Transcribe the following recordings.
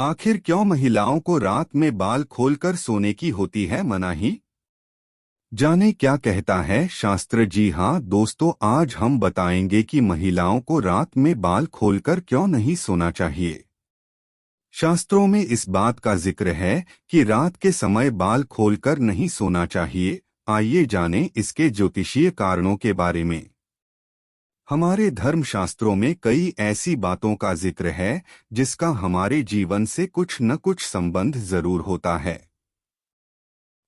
आखिर क्यों महिलाओं को रात में बाल खोलकर सोने की होती है मनाही? जाने क्या कहता है शास्त्र। जी हाँ दोस्तों, आज हम बताएंगे कि महिलाओं को रात में बाल खोलकर क्यों नहीं सोना चाहिए। शास्त्रों में इस बात का जिक्र है कि रात के समय बाल खोलकर नहीं सोना चाहिए। आइए जानें इसके ज्योतिषीय कारणों के बारे में। हमारे धर्मशास्त्रों में कई ऐसी बातों का जिक्र है जिसका हमारे जीवन से कुछ न कुछ संबंध जरूर होता है।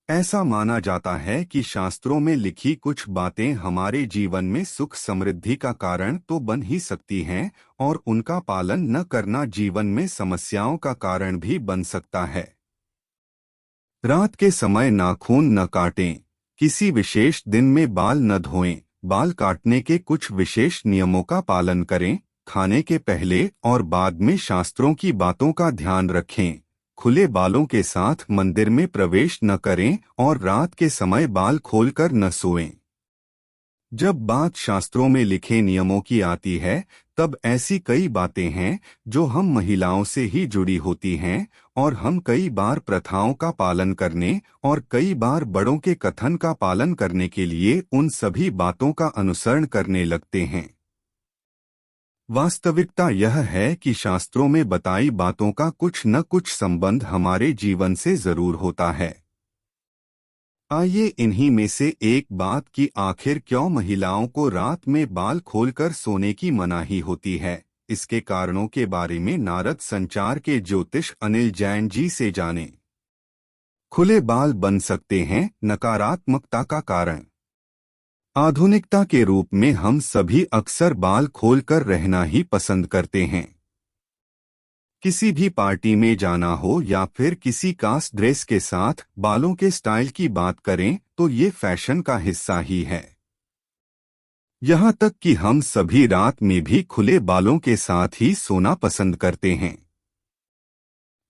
ऐसा माना जाता है कि शास्त्रों में लिखी कुछ बातें हमारे जीवन में सुख समृद्धि का कारण तो बन ही सकती हैं, और उनका पालन न करना जीवन में समस्याओं का कारण भी बन सकता है। रात के समय नाखून न काटें। किसी विशेष दिन में बाल न धोएं। बाल काटने के कुछ विशेष नियमों का पालन करें। खाने के पहले और बाद में शास्त्रों की बातों का ध्यान रखें। खुले बालों के साथ मंदिर में प्रवेश न करें और रात के समय बाल खोलकर न सोएं। जब बात शास्त्रों में लिखे नियमों की आती है, तब ऐसी कई बातें हैं जो हम महिलाओं से ही जुड़ी होती हैं, और हम कई बार प्रथाओं का पालन करने और कई बार बड़ों के कथन का पालन करने के लिए उन सभी बातों का अनुसरण करने लगते हैं। वास्तविकता यह है कि शास्त्रों में बताई बातों का कुछ न कुछ संबंध हमारे जीवन से जरूर होता है। आइए इन्हीं में से एक बात की आखिर क्यों महिलाओं को रात में बाल खोलकर सोने की मनाही होती है, इसके कारणों के बारे में नारद संचार के ज्योतिष अनिल जैन जी से जानें। खुले बाल बन सकते हैं नकारात्मकता का कारण। आधुनिकता के रूप में हम सभी अक्सर बाल खोलकर रहना ही पसंद करते हैं। किसी भी पार्टी में जाना हो या फिर किसी खास ड्रेस के साथ बालों के स्टाइल की बात करें तो ये फैशन का हिस्सा ही है। यहाँ तक कि हम सभी रात में भी खुले बालों के साथ ही सोना पसंद करते हैं।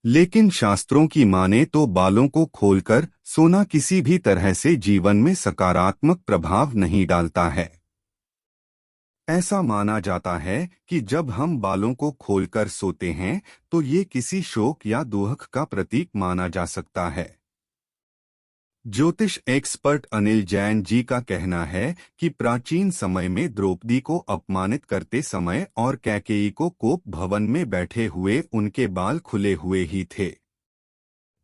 लेकिन शास्त्रों की माने तो बालों को खोलकर सोना किसी भी तरह से जीवन में सकारात्मक प्रभाव नहीं डालता है। ऐसा माना जाता है कि जब हम बालों को खोलकर सोते हैं तो ये किसी शोक या दुख का प्रतीक माना जा सकता है। ज्योतिष एक्सपर्ट अनिल जैन जी का कहना है कि प्राचीन समय में द्रौपदी को अपमानित करते समय और कैकेयी को कोप भवन में बैठे हुए उनके बाल खुले हुए ही थे।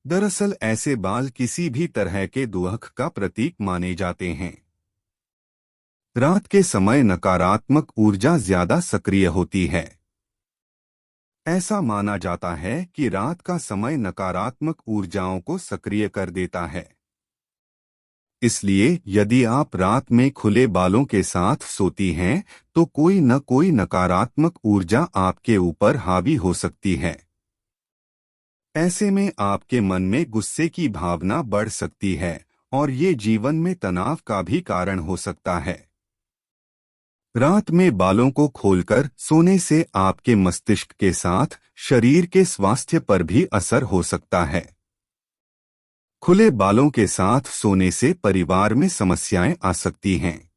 दरअसल ऐसे बाल किसी भी तरह के दुख का प्रतीक माने जाते हैं। रात के समय नकारात्मक ऊर्जा ज्यादा सक्रिय होती है। ऐसा माना जाता है कि रात का समय नकारात्मक ऊर्जाओं को सक्रिय कर देता है। इसलिए यदि आप रात में खुले बालों के साथ सोती हैं तो कोई न कोई नकारात्मक ऊर्जा आपके ऊपर हावी हो सकती है। ऐसे में आपके मन में गुस्से की भावना बढ़ सकती है और ये जीवन में तनाव का भी कारण हो सकता है। रात में बालों को खोलकर सोने से आपके मस्तिष्क के साथ शरीर के स्वास्थ्य पर भी असर हो सकता है। खुले बालों के साथ सोने से परिवार में समस्याएं आ सकती हैं।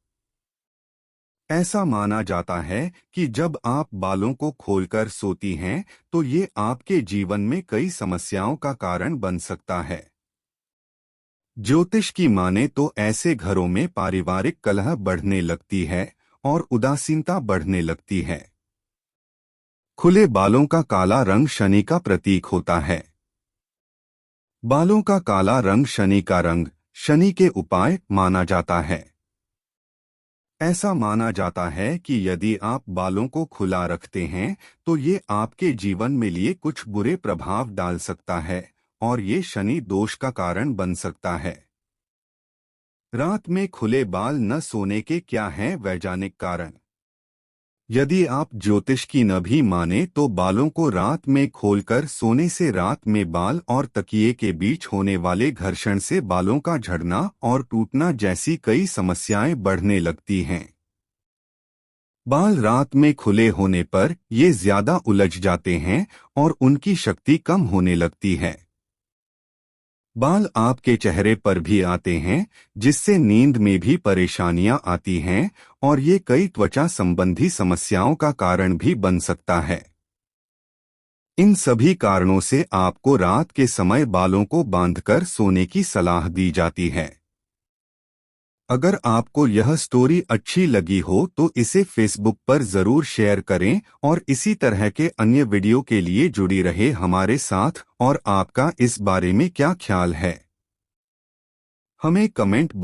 ऐसा माना जाता है कि जब आप बालों को खोलकर सोती हैं तो ये आपके जीवन में कई समस्याओं का कारण बन सकता है। ज्योतिष की माने तो ऐसे घरों में पारिवारिक कलह बढ़ने लगती है और उदासीनता बढ़ने लगती है। खुले बालों का काला रंग शनि का प्रतीक होता है। बालों का काला रंग शनि का रंग, शनि के उपाय माना जाता है। ऐसा माना जाता है कि यदि आप बालों को खुला रखते हैं तो ये आपके जीवन में लिए कुछ बुरे प्रभाव डाल सकता है और ये शनि दोष का कारण बन सकता है। रात में खुले बाल न सोने के क्या हैं वैज्ञानिक कारण? यदि आप ज्योतिष की न भी माने तो बालों को रात में खोलकर सोने से रात में बाल और तकिए के बीच होने वाले घर्षण से बालों का झड़ना और टूटना जैसी कई समस्याएं बढ़ने लगती हैं। बाल रात में खुले होने पर ये ज्यादा उलझ जाते हैं और उनकी शक्ति कम होने लगती है। बाल आपके चेहरे पर भी आते हैं, जिससे नींद में भी परेशानियां आती हैं और ये कई त्वचा संबंधी समस्याओं का कारण भी बन सकता है। इन सभी कारणों से आपको रात के समय बालों को बांधकर सोने की सलाह दी जाती है। अगर आपको यह स्टोरी अच्छी लगी हो तो इसे फेसबुक पर जरूर शेयर करें और इसी तरह के अन्य वीडियो के लिए जुड़ी रहे हमारे साथ। और आपका इस बारे में क्या ख्याल है, हमें कमेंट बॉक्स